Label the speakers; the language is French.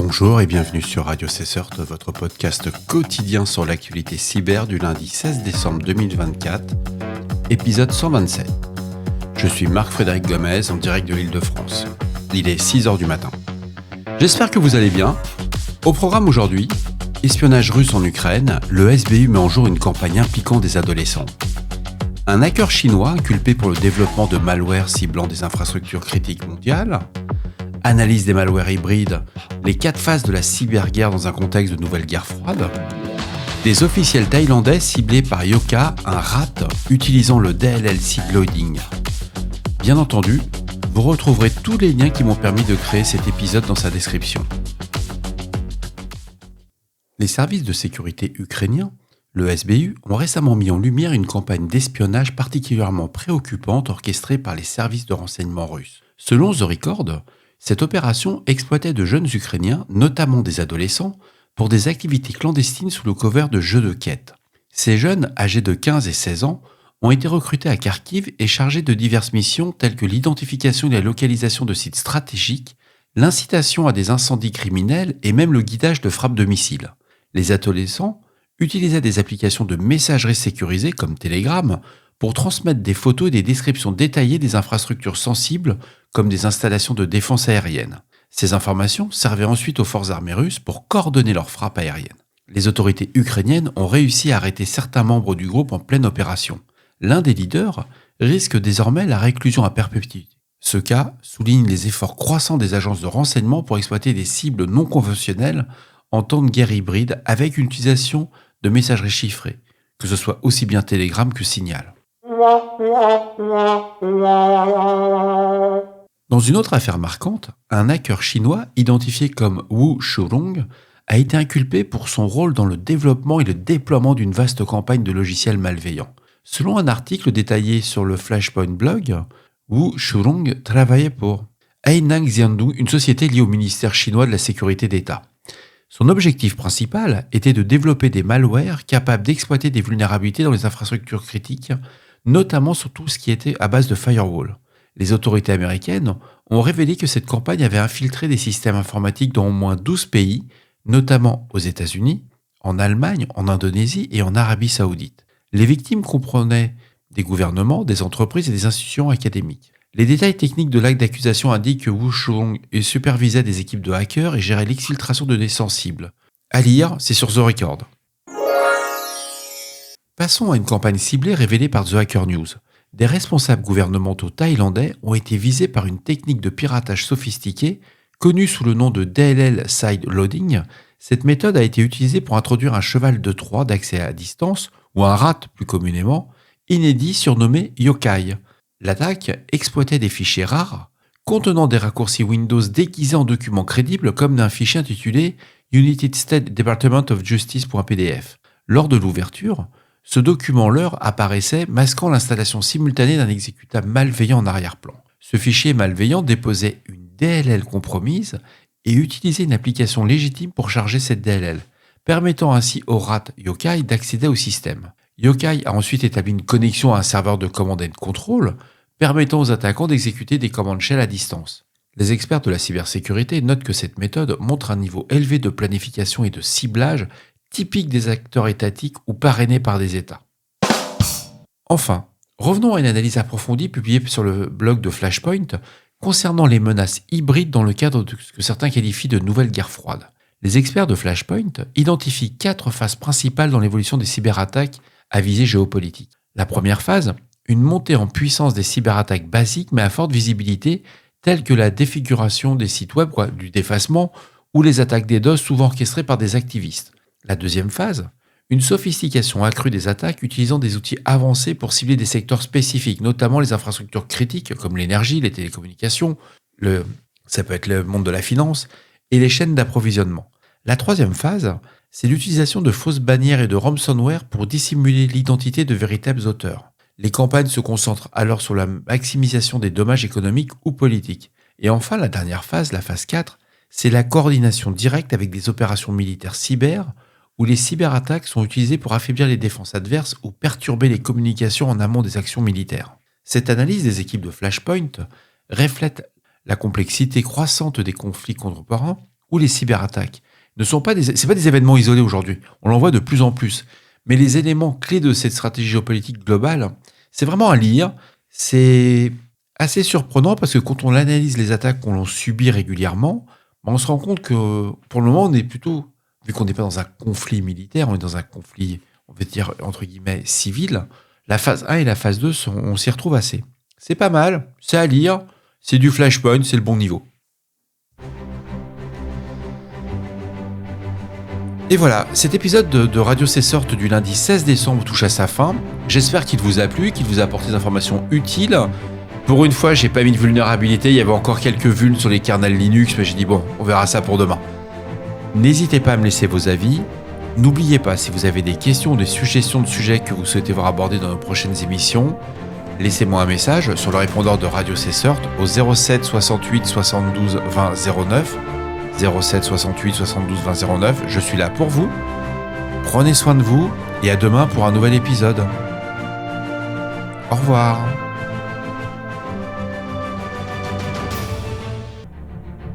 Speaker 1: Bonjour et bienvenue sur Radio Cessert, votre podcast quotidien sur l'actualité cyber du lundi 16 décembre 2024, épisode 127. Je suis Marc-Frédéric Gomez en direct de l'Île-de-France. Il est 6h du matin. J'espère que vous allez bien. Au programme aujourd'hui, espionnage russe en Ukraine, le SBU met en jour une campagne impliquant des adolescents. Un hacker chinois inculpé pour le développement de malware ciblant des infrastructures critiques mondiales. Analyse des malwares hybrides, les 4 phases de la cyberguerre dans un contexte de nouvelle guerre froide. Des officiels thaïlandais ciblés par Yoka, un rat utilisant le DLL seed loading. Bien entendu, vous retrouverez tous les liens qui m'ont permis de créer cet épisode dans sa description. Les services de sécurité ukrainiens, le SBU, ont récemment mis en lumière une campagne d'espionnage particulièrement préoccupante orchestrée par les services de renseignement russes. Selon The Record, cette opération exploitait de jeunes Ukrainiens, notamment des adolescents, pour des activités clandestines sous le couvert de jeux de quête. Ces jeunes, âgés de 15 et 16 ans, ont été recrutés à Kharkiv et chargés de diverses missions telles que l'identification et la localisation de sites stratégiques, l'incitation à des incendies criminels et même le guidage de frappes de missiles. Les adolescents utilisaient des applications de messagerie sécurisées comme Telegram pour transmettre des photos et des descriptions détaillées des infrastructures sensibles comme des installations de défense aérienne. Ces informations servaient ensuite aux forces armées russes pour coordonner leurs frappes aériennes. Les autorités ukrainiennes ont réussi à arrêter certains membres du groupe en pleine opération. L'un des leaders risque désormais la réclusion à perpétuité. Ce cas souligne les efforts croissants des agences de renseignement pour exploiter des cibles non conventionnelles en temps de guerre hybride avec une utilisation de messagerie chiffrée, que ce soit aussi bien Telegram que Signal. Dans une autre affaire marquante, un hacker chinois identifié comme Wu Shurong a été inculpé pour son rôle dans le développement et le déploiement d'une vaste campagne de logiciels malveillants. Selon un article détaillé sur le Flashpoint blog, Wu Shurong travaillait pour Hainang Xiandu, une société liée au ministère chinois de la sécurité d'État. Son objectif principal était de développer des malwares capables d'exploiter des vulnérabilités dans les infrastructures critiques, notamment sur tout ce qui était à base de firewall. Les autorités américaines ont révélé que cette campagne avait infiltré des systèmes informatiques dans au moins 12 pays, notamment aux États-Unis, en Allemagne, en Indonésie et en Arabie Saoudite. Les victimes comprenaient des gouvernements, des entreprises et des institutions académiques. Les détails techniques de l'acte d'accusation indiquent que Wu Shurong supervisait des équipes de hackers et gérait l'exfiltration de données sensibles. À lire, c'est sur The Record. Passons à une campagne ciblée révélée par The Hacker News. Des responsables gouvernementaux thaïlandais ont été visés par une technique de piratage sophistiquée, connue sous le nom de DLL Side Loading. Cette méthode a été utilisée pour introduire un cheval de Troie d'accès à distance, ou un rat plus communément, inédit surnommé Yokai. L'attaque exploitait des fichiers rares, contenant des raccourcis Windows déguisés en documents crédibles comme d'un fichier intitulé United States Department of Justice.pdf. Lors de l'ouverture, ce document leur apparaissait masquant l'installation simultanée d'un exécutable malveillant en arrière-plan. Ce fichier malveillant déposait une DLL compromise et utilisait une application légitime pour charger cette DLL, permettant ainsi au rat Yokai d'accéder au système. Yokai a ensuite établi une connexion à un serveur de command and control, permettant aux attaquants d'exécuter des commandes shell à distance. Les experts de la cybersécurité notent que cette méthode montre un niveau élevé de planification et de ciblage typique des acteurs étatiques ou parrainés par des États. Enfin, revenons à une analyse approfondie publiée sur le blog de Flashpoint concernant les menaces hybrides dans le cadre de ce que certains qualifient de nouvelle guerre froide. Les experts de Flashpoint identifient 4 phases principales dans l'évolution des cyberattaques à visée géopolitique. La première phase, une montée en puissance des cyberattaques basiques mais à forte visibilité, telles que la défiguration des sites web, du défacement, ou les attaques DDoS souvent orchestrées par des activistes. La deuxième phase, une sophistication accrue des attaques utilisant des outils avancés pour cibler des secteurs spécifiques, notamment les infrastructures critiques comme l'énergie, les télécommunications, ça peut être le monde de la finance, et les chaînes d'approvisionnement. La troisième phase, c'est l'utilisation de fausses bannières et de ransomware pour dissimuler l'identité de véritables auteurs. Les campagnes se concentrent alors sur la maximisation des dommages économiques ou politiques. Et enfin, la dernière phase, la phase 4, c'est la coordination directe avec des opérations militaires cyber, où les cyberattaques sont utilisées pour affaiblir les défenses adverses ou perturber les communications en amont des actions militaires. Cette analyse des équipes de Flashpoint reflète la complexité croissante des conflits contemporains ou les cyberattaques c'est pas des événements isolés aujourd'hui. On l'en voit de plus en plus. Mais les éléments clés de cette stratégie géopolitique globale, c'est vraiment à lire. C'est assez surprenant parce que quand on analyse les attaques qu'on subit régulièrement, on se rend compte que pour le moment, on est plutôt, vu qu'on n'est pas dans un conflit militaire, on est dans un conflit, on va dire, entre guillemets, civil. La phase 1 et la phase 2, on s'y retrouve assez. C'est pas mal, c'est à lire, c'est du flashpoint, c'est le bon niveau. Et voilà, cet épisode de Radio C-Sorte du lundi 16 décembre touche à sa fin. J'espère qu'il vous a plu, qu'il vous a apporté des informations utiles. Pour une fois, j'ai pas mis de vulnérabilité, il y avait encore quelques vulnes sur les kernels Linux, mais j'ai dit bon, on verra ça pour demain. N'hésitez pas à me laisser vos avis. N'oubliez pas, si vous avez des questions ou des suggestions de sujets que vous souhaitez voir abordés dans nos prochaines émissions, laissez-moi un message sur le répondeur de Radio C-Sorte au 07 68 72 20 09. 07 68 72 20 09, je suis là pour vous. Prenez soin de vous et à demain pour un nouvel épisode. Au revoir.